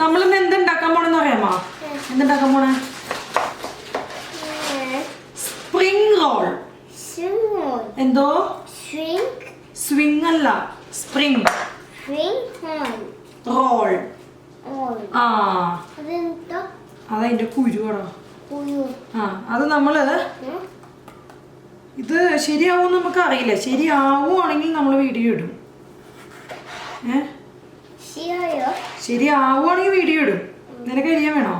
നമ്മളിന്ന് എന്തുണ്ടാക്കാൻ പോണെന്ന് അറിയാമോ? എന്തുണ്ടാക്കാൻ പോണേ? Spring roll. എന്തോ? സ്വിംഗ് അല്ല, സ്പ്രിംഗ് റോൾ. ആ അതതിന്റെ കുരുവാണോ? ആ അത് നമ്മള് ഇത് ശരിയാവും നമുക്ക് അറിയില്ല. ശരിയാവുകയാണെങ്കിൽ നമ്മൾ വീഡിയോ ഇടും. ശരിയാവുകയാണെങ്കിൽ വീഡിയോ ഇടും. നിനക്ക് അരിയാൻ വേണോ?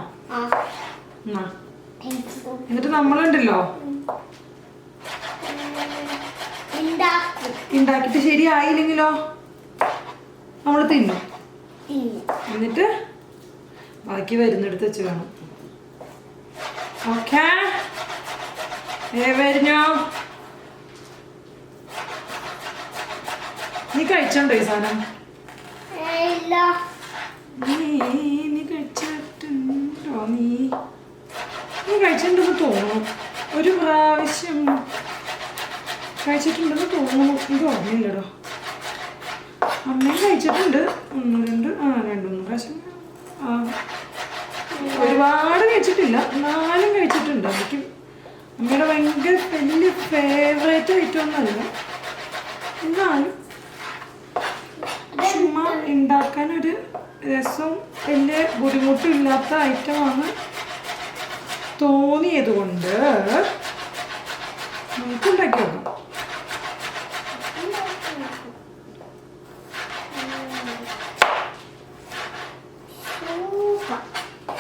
എന്നിട്ട് നമ്മളുണ്ടല്ലോ ഉണ്ടാക്കിട്ട് ശരിയായില്ലെങ്കിലോ നമ്മൾ തിന്നും. എന്നിട്ട് ബാക്കി വരുന്നെടുത്ത് വെച്ച് വേണം. ഓക്കേ വരുന്നോ? നീ കഴിച്ചോണ്ടോ ഈ സാധനം? നീ കഴിച്ചിട്ടുണ്ടോ? നീ കഴിച്ചിട്ടുണ്ടെന്ന് തോന്നുന്നു. ഒരു പ്രാവശ്യം കഴിച്ചിട്ടുണ്ടെന്ന് തോന്നുന്നു. ഇത് ഓർമ്മയില്ലടോ. അമ്മയും കഴിച്ചിട്ടുണ്ട്. 2-3 പ്രാവശ്യം. ഒരുപാട് കഴിച്ചിട്ടില്ല, എന്നാലും കഴിച്ചിട്ടുണ്ട്. എനിക്ക് അമ്മയുടെ ഭയങ്കര വലിയ ഫേവറേറ്റ് ഐറ്റം ഒന്നല്ല, എന്നാലും ചുമ്മാ ഉണ്ടാക്കാനൊരു രസവും വലിയ ബുദ്ധിമുട്ടും ഇല്ലാത്ത ഐറ്റമാണ് തോന്നിയത് കൊണ്ട് നമുക്ക് ഉണ്ടാക്കി നോക്കാം.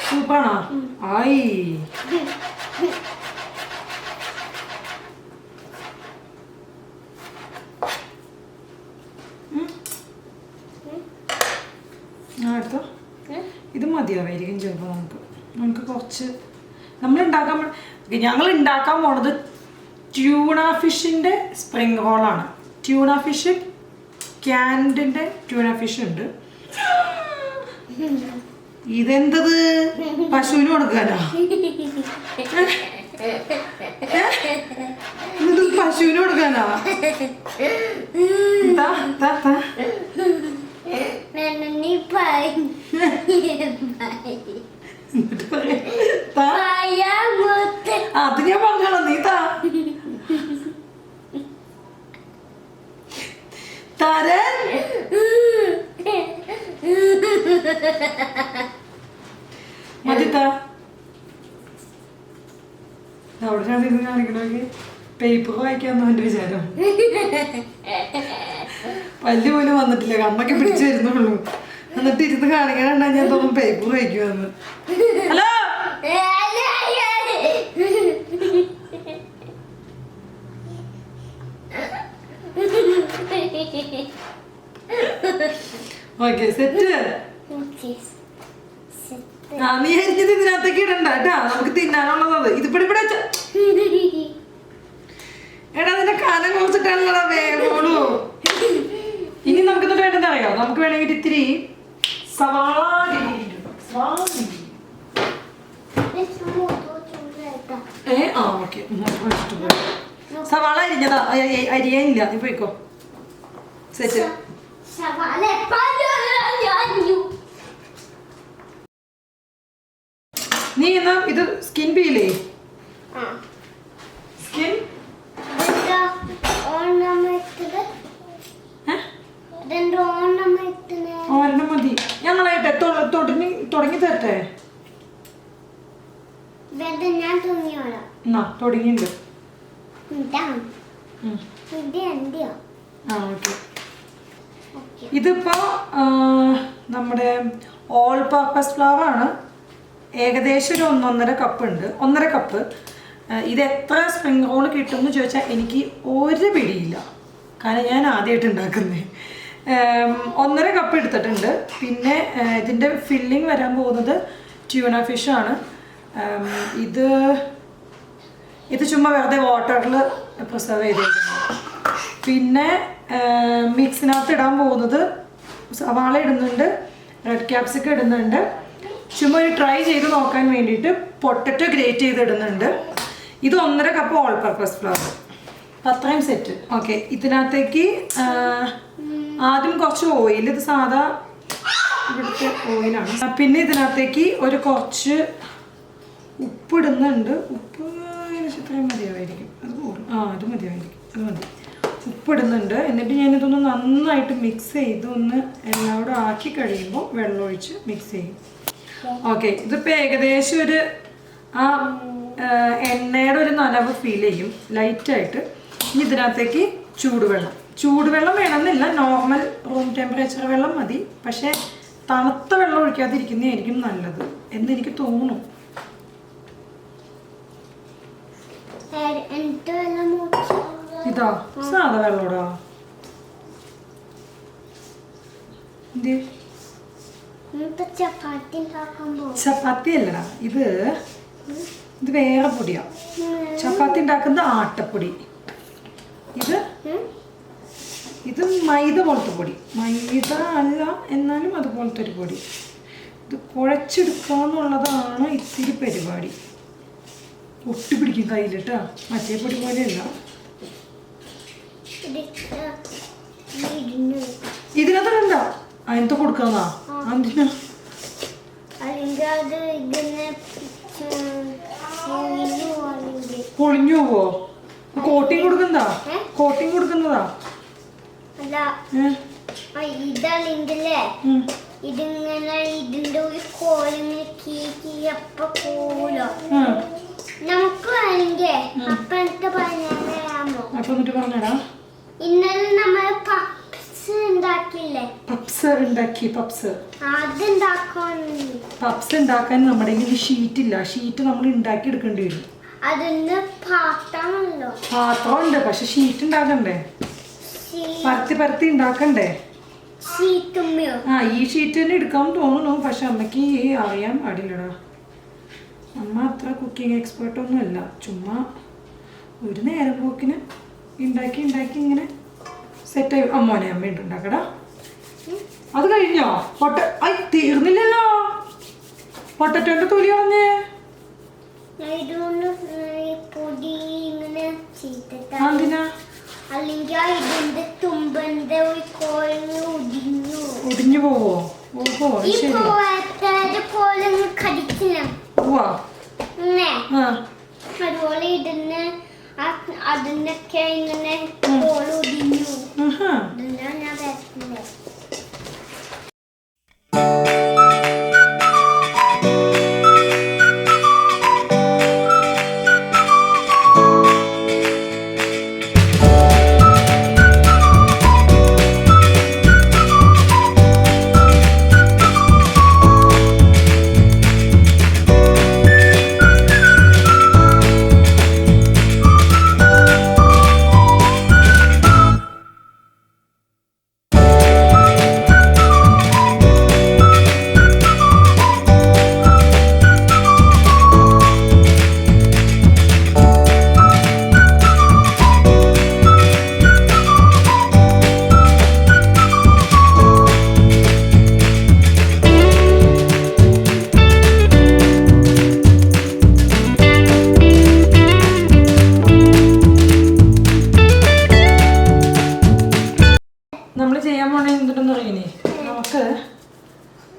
സൂപ്പാണോ? ആയി അടുത്തോ? ഇത് മതിയാവായിരിക്കും ചിലപ്പോൾ. നമുക്ക് കുറച്ച് ഞങ്ങൾ ഉണ്ടാക്കാൻ പോണത് ട്യൂണ ഫിഷിൻ്റെ സ്പ്രിംഗ് റോളാണ്. ട്യൂണ ഫിഷ്, ക്യാൻഡിൻ്റെ ട്യൂണ ഫിഷ് ഉണ്ട്. ഇതെന്തത്? പശുവിന് കൊടുക്കാനാ? ഇത് പശുവിന് കൊടുക്കാനാ? അത് ഞാൻ പറഞ്ഞോളാം. നീ തരൻ മതിത്താ. അവിടെയാണ് ഇത് കാണിക്കണമെങ്കിൽ പേപ്പർ വായിക്കാന്ന് എൻ്റെ വിചാരം. പല്ല് പോലും വന്നിട്ടില്ല, കണ്ണൊക്കെ പിടിച്ചു വരുന്നുള്ളൂ. എന്നിട്ട് ഇരുന്ന് കാണിക്കാനുണ്ടാ ഞാൻ തോന്നും പേപ്പർ വായിക്കുമെന്ന്. Hello okay set. നീ അരിഞ്ഞത് ഇതിനകത്തേക്ക് ഇടണ്ട കേട്ടാ, നമുക്ക് തിന്നാനുള്ളത്. ഇതിപ്പോ ഇവിടെ വെച്ച എടാ നിന്റെ കാലം കുറിച്ചിട്ടാണല്ലോ വേഗോളൂ. ഇനി നമുക്ക് എന്നിട്ട് വേണ്ടത് അറിയോ? നമുക്ക് വേണമെങ്കിൽ ഇത്തിരി സവാള. സവാള അരിഞ്ഞതാ, അരിയാനില്ല. നീ പോയിക്കോ. സെറ്റ്. നീ എന്നാ ഇത് സ്കിൻ പീലേ? സ്കിൻ ഒരെണ്ണം മതി. ഞങ്ങളായിട്ട് തുടങ്ങി തരട്ടെ? തുടങ്ങിണ്ട്. ഇതിപ്പോ നമ്മുടെ ഓൾ പർപ്പസ് ഫ്ലവർ ആണ്. ഏകദേശം ഒരു 1.5 കപ്പ് ഉണ്ട്. 1.5 കപ്പ്. ഇത് എത്ര സ്പ്രിംഗ് റോൾ കിട്ടുമെന്ന് ചോദിച്ചാൽ എനിക്ക് ഒരു പിടിയില്ല, കാരണം ഞാൻ ആദ്യമായിട്ട് ഉണ്ടാക്കുന്നത്. 1.5 കപ്പ് എടുത്തിട്ടുണ്ട്. പിന്നെ ഇതിൻ്റെ ഫില്ലിങ് വരാൻ പോകുന്നത് ട്യൂണ ഫിഷാണ്. ഇത് ചുമ്മാ വെറുതെ വാട്ടറിൽ പ്രിസർവ് ചെയ്തിരിക്കുന്നത്. പിന്നെ മിക്സിനകത്ത് ഇടാൻ പോകുന്നത് സവാള ഇടുന്നുണ്ട്, റെഡ് ക്യാപ്സിക്കം ഇടുന്നുണ്ട്. ചുമ്മാ ഒരു ട്രൈ ചെയ്ത് നോക്കാൻ വേണ്ടിയിട്ട് പൊട്ടറ്റോ ഗ്രേറ്റ് ചെയ്തിടുന്നുണ്ട്. ഇത് 1.5 കപ്പ് ഓൾ പർപ്പസ് ഫ്ലവർ. അത്രയും സെറ്റ്. ഓക്കെ, ഇതിനകത്തേക്ക് ആദ്യം കുറച്ച് ഓയിൽ. ഇത് സാധാ ഇവിടുത്തെ ഓയിലാണ്. പിന്നെ ഇതിനകത്തേക്ക് ഒരു കുറച്ച് ഉപ്പിടുന്നുണ്ട്. ഉപ്പ് ഇത്രയും മതിയാവായിരിക്കും. അത് കൂടും. അത് മതിയായിരിക്കും. അത് മതി. ഉപ്പിടുന്നുണ്ട്. എന്നിട്ട് ഞാനിതൊന്ന് നന്നായിട്ട് മിക്സ് ചെയ്ത് ഒന്ന് എല്ലാം കൂടെ ആക്കി കഴിയുമ്പോൾ വെള്ളമൊഴിച്ച് മിക്സ് ചെയ്യും. ഓക്കെ, ഇതിപ്പോൾ ഏകദേശം ഒരു ആ എണ്ണയുടെ ഒരു നനവ് ഫീൽ ചെയ്യും ലൈറ്റായിട്ട്. ഇനി ഇതിനകത്തേക്ക് ചൂടുവെള്ളം വേണമെന്നില്ല, നോർമൽ റൂം ടെമ്പറേച്ചർ വെള്ളം മതി. പക്ഷേ തണുത്ത വെള്ളം ഒഴിക്കാതിരിക്കുന്നതായിരിക്കും നല്ലത് എന്നെനിക്ക് തോന്നുന്നു. ഇതാ സാധാ വെള്ളോടാ. ചപ്പാത്തി അല്ലടാ, ഇത് വേറെ പൊടിയാ. ചപ്പാത്തി ഉണ്ടാക്കുന്ന ആട്ടപ്പൊടി. ഇത് മൈദ പോലത്തെ പൊടി. മൈദ അല്ല, എന്നാലും അതുപോലത്തെ ഒരു പൊടി. ഇത് കുഴച്ചെടുക്കുക എന്നുള്ളതാണ് ഇത്തിരി പരിപാടി. ഒട്ടിപ്പിടിക്കും കയ്യിലിട്ടാ, മറ്റേ പൊടി പോലെയല്ല. ഇതിനകത്ത് കണ്ട അതിനകത്ത് കൊടുക്കാന്നാ? എന്തിനാ? പൊളിഞ്ഞു പോവോ? കോട്ടിങ് കൊടുക്കുന്നതാ? കോട്ടിങ് കൊടുക്കുന്നതാ? ഇതാണെങ്കിലേ ഇതിങ്ങനെ ഇതിന്റെ ഒരു കോലിങ്ങനെ കീക്കിയപ്പോ പോലോ നമുക്ക് വേണമെങ്കിൽ അപ്പൊ എനിക്ക് പറഞ്ഞാമോ? അപ്പൊ എന്നിട്ട് പറഞ്ഞടാ. ഇന്നലെ നമ്മൾ പപ്സ് ഉണ്ടാക്കിയില്ലേ? പപ്സ് ഉണ്ടാക്കി. പപ്സ് ഉണ്ടാക്കാൻ നമ്മുടെ ഷീറ്റ് ഇല്ല. ഷീറ്റ് നമ്മൾ ഉണ്ടാക്കി എടുക്കേണ്ടി വരും. അതിന് പാത്രമല്ലോ. പാത്രമുണ്ട്, പക്ഷെ ഷീറ്റ് ഉണ്ടാക്കണ്ടേ? പരത്തി ഉണ്ടാക്കണ്ടേ? ഈ ഷീറ്റ് തന്നെ എടുക്കാൻ തോന്നുന്നു. പക്ഷെ അമ്മക്ക് അറിയാൻ പാടില്ലടാ. അമ്മ അത്ര കുക്കിംഗ് എക്സ്പേർട്ട് ഒന്നും അല്ല. ചുമ്മാ ഒരു നേരം പോക്കിന് ഉണ്ടാക്കി ഇങ്ങനെ സെറ്റായി. അമ്മോനെ അമ്മ ഉണ്ടാക്കടാ. അത് കഴിഞ്ഞോ? തീർന്നില്ലല്ലോ. പൊട്ടറ്റോന്റെ തൊലി കളഞ്ഞേ. എന്തിനാ? ഒടിഞ്ഞു പോവോ? ഓഹോ, അതുപോലെ ഇതിന് അതിനൊക്കെ ഇങ്ങനെ ഒടിഞ്ഞു. ഞാൻ പറ്റുന്നത്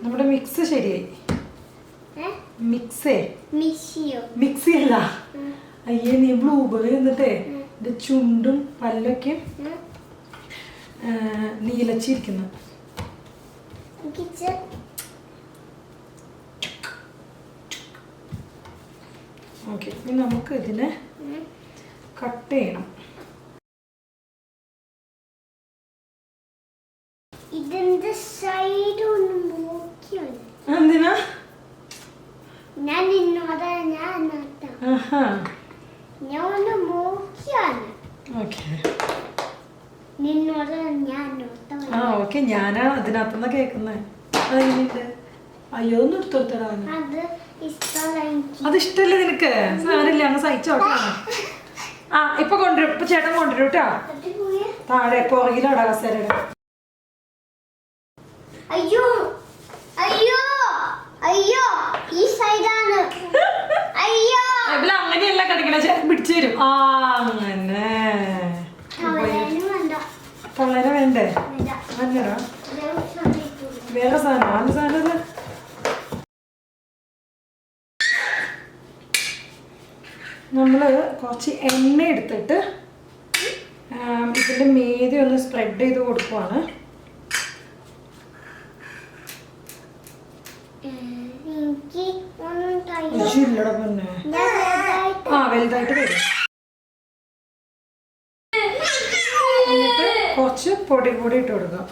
നമ്മുടെ മിക്സ് ശരിയായി. മിക്സി അല്ല, അയ്യേ നീ ബ്ലൂബെറി എന്നിട്ടേ ഇത് ചുണ്ടും പല്ലൊക്കെ നീലച്ചിരിക്കുന്നു. ഓക്കെ, ഇനി നമുക്ക് ഇതിനെ കട്ട് ചെയ്യണം. ഇതിന്റെ സൈഡ് ഒന്ന് നോക്കിയാണ്. എന്തിനാ? ഞാൻ നിന്നോട് ഞാൻ ഒന്ന് നോക്കിയാണ്. നിന്നോട് ഞാൻ ഓക്കെ, ഞാനാ അതിനകത്തുനിന്ന് കേൾക്കുന്നത്. അതെങ്ങനെയുണ്ട്? അയ്യോ, ഒന്ന് എടുത്തോട്ടാ. അത് ഇഷ്ടല്ലേ നിനക്ക്? സാരില്ല, അങ്ങ് സഹിച്ചോട്ടാ. ഇപ്പൊ കൊണ്ടുവരും. ഇപ്പൊ ചേട്ടൻ കൊണ്ടുവരും കേട്ടാ. താഴെ പുറകിലാടാ കസേരയുടെ. അയ്യോ അയ്യോ അയ്യോ, ഈ സൈഡാണ്. അയ്യോ, അങ്ങനെയല്ല കടിക്കണ. ചേട്ടൻ പിടിച്ചു തരും. അങ്ങനെ തളര വേണ്ടേ? അല്ലടാ, വേറെ സാധനം 4 സാധനം നമ്മൾ കുറച്ച് എണ്ണ എടുത്തിട്ട് ഇതിൻ്റെ മീതെ ഒന്ന് സ്പ്രെഡ് ചെയ്ത് കൊടുക്കുവാണ്. ഇല്ലടാ പിന്നെ വലുതായിട്ട് വരും. എന്നിട്ട് കുറച്ച് പൊടി ഇട്ട് കൊടുക്കുക.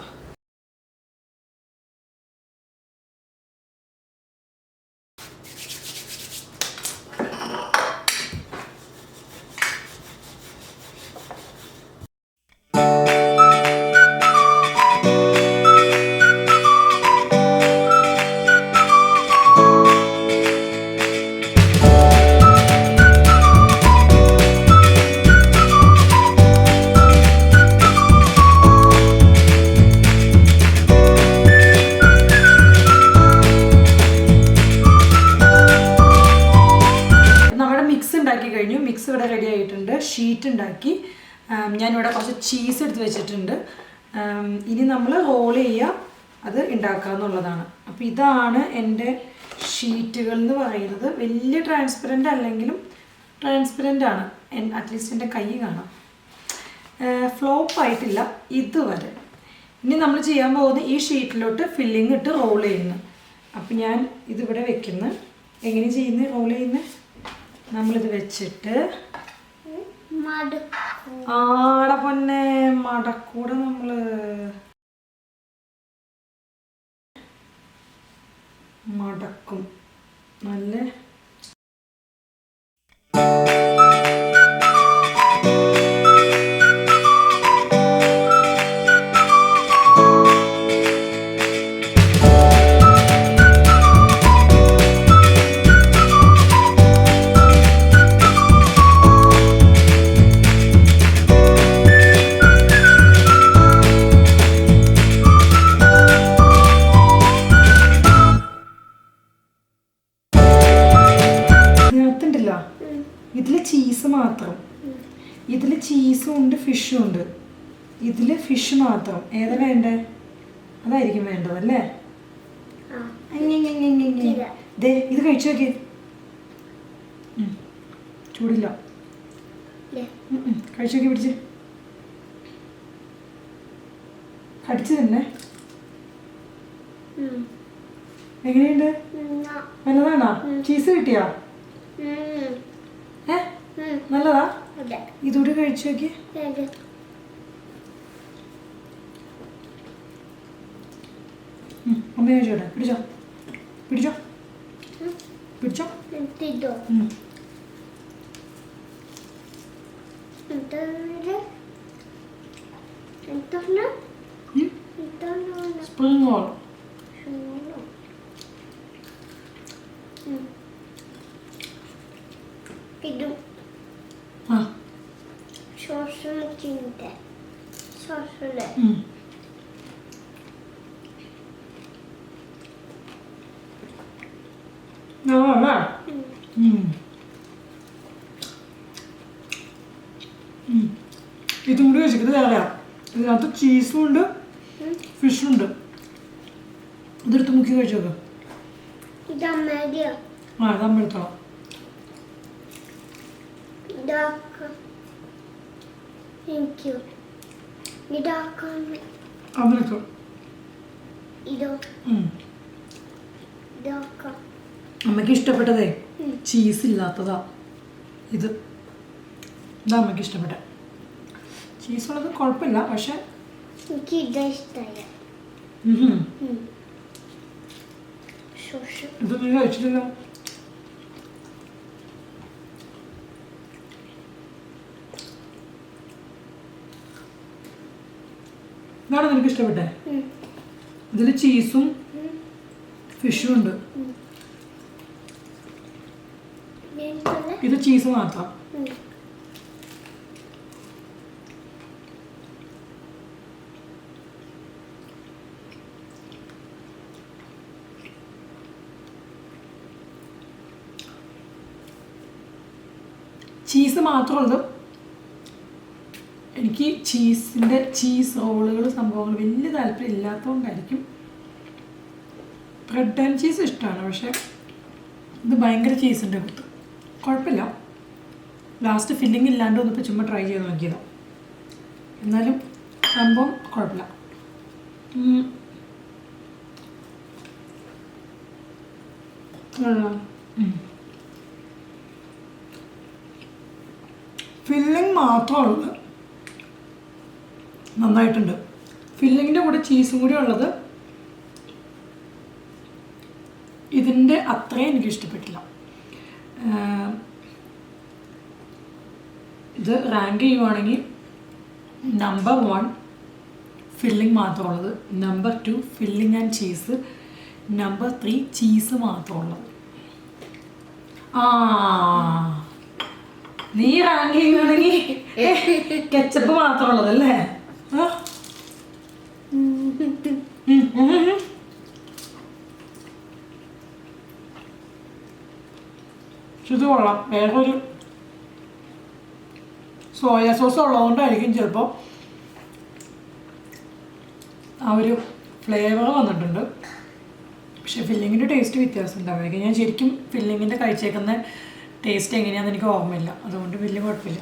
മിക്സ് ഇവിടെ റെഡി ആയിട്ടുണ്ട്. ഷീറ്റ് ഉണ്ടാക്കി ഞാനിവിടെ കുറച്ച് ചീസ് എടുത്ത് വെച്ചിട്ടുണ്ട്. ഇനി നമ്മൾ റോൾ ചെയ്യുക, അത് ഉണ്ടാക്കുക എന്നുള്ളതാണ്. അപ്പോൾ ഇതാണ് എൻ്റെ ഷീറ്റുകൾ എന്ന് പറയുന്നത്. വലിയ ട്രാൻസ്പെറൻ്റ് അല്ലെങ്കിലും ട്രാൻസ്പെറൻ്റ് ആണ്. അറ്റ്ലീസ്റ്റ് എൻ്റെ കൈ കാണാം. ഫ്ലോപ്പ് ആയിട്ടില്ല ഇതുവരെ. ഇനി നമ്മൾ ചെയ്യാൻ പോകുന്നത് ഈ ഷീറ്റിലോട്ട് ഫില്ലിങ് ഇട്ട് റോൾ ചെയ്യുന്നു. അപ്പം ഞാൻ ഇതിവിടെ വെക്കുന്നു. എങ്ങനെ ചെയ്യുന്നത്? റോൾ ചെയ്യുന്നത് നമ്മളിത് വെച്ചിട്ട് ആടെ പൊന്നെ മടക്കൂടെ നമ്മൾ മടക്കും. നല്ല ഇതിൽ ചീസ് മാത്രം. ഇതിൽ ചീസും ഉണ്ട് ഫിഷും ഉണ്ട്. ഇതിൽ ഫിഷ് മാത്രം. ഏതാ വേണ്ടേ? അതായിരിക്കും വേണ്ടതല്ലേ? ദേ ഇത് കഴിച്ചു നോക്കി. ചൂടില്ല. കഴിച്ചു നോക്കി. പിടിച്ച് കടിച്ചു തന്നെ. എങ്ങനെയുണ്ട്? നല്ലതാണോ? ചീസ് കിട്ടിയാ? നല്ലതാ? ഇതൂടെ കഴിച്ചു നോക്കി. അമ്മ കഴിച്ചോട്ടെ. പിടിച്ചോ പിടിച്ചോ പിടിച്ചോ. Spring roll. ഇതും കൂടി കഴിച്ചിട്ട് വേറെയാ. ഇതിനകത്ത് ചീസും ഉണ്ട് ഫിഷും ഉണ്ട്. ഇതെടുത്ത് മുക്കി കഴിച്ചു നോക്കാം. ആ ഇത് അമ്മ എടുത്തോളാം. അമ്മയ്ക്ക് ഇഷ്ടപ്പെട്ടതേ ചീസ് ഇല്ലാത്തതാ. ഇത് ഇതാ അമ്മയ്ക്ക് ഇഷ്ടപ്പെട്ട. ചീസ് ഉള്ളത് കുഴപ്പമില്ല, പക്ഷെ ഇത് നീ കഴിച്ചിട്ടില്ല. ഇതാണ് നിനക്ക് ഇഷ്ടപ്പെട്ടെ? ഇതിൽ ചീസും ഫിഷും ഉണ്ട്. ഇത് ചീസ് മാത്രം. ചീസ് മാത്രമുള്ളത്. എനിക്ക് ചീസ് റോളുകൾ സംഭവങ്ങൾ വലിയ താല്പര്യം ഇല്ലാത്തതുകൊണ്ടായിരിക്കും ബ്രെഡ് ആൻഡ് ചീസ് ഇഷ്ടമാണ്, പക്ഷേ ഇത് ഭയങ്കര ചീസിൻ്റെ കുത്ത്. കുഴപ്പമില്ല. ലാസ്റ്റ് ഫില്ലിംഗ് ഇല്ലാണ്ട് വന്നപ്പോൾ ചുമ്മാ ട്രൈ ചെയ്ത് നോക്കിയതാണ്. എന്നാലും സംഭവം കുഴപ്പമില്ല. ഫില്ലിംഗ് മാത്രമുള്ളത് നന്നായിട്ടുണ്ട്. ഫില്ലിങ്ങിൻ്റെ കൂടെ ചീസും കൂടി ഉള്ളത് ഇതിൻ്റെ അത്രയും എനിക്ക് ഇഷ്ടപ്പെട്ടില്ല. ഇത് റാങ്ക് ചെയ്യുവാണെങ്കിൽ നമ്പർ 1 ഫില്ലിംഗ് മാത്രമുള്ളത്, number 2 filling and cheese, number 3 cheese മാത്രമുള്ളത്. നീ റാങ്ക് ചെയ്യുവാണെങ്കിൽ കെച്ചപ്പ് മാത്രമുള്ളതല്ലേ? ഇത് കൊള്ളാം. വേറൊരു സോയ സോസ് ഉള്ളതുകൊണ്ടായിരിക്കും ചിലപ്പോൾ ആ ഒരു ഫ്ലേവർ വന്നിട്ടുണ്ട്. പക്ഷേ ഫില്ലിങ്ങിൻ്റെ ടേസ്റ്റ് വ്യത്യാസം ഉണ്ടാവുമായിരിക്കും. ഞാൻ ശരിക്കും ഫില്ലിങ്ങിൻ്റെ കഴിച്ചേക്കുന്ന ടേസ്റ്റ് എങ്ങനെയാണെന്ന് എനിക്ക് ഓർമ്മയില്ല, അതുകൊണ്ട് വലിയ കുഴപ്പമില്ല.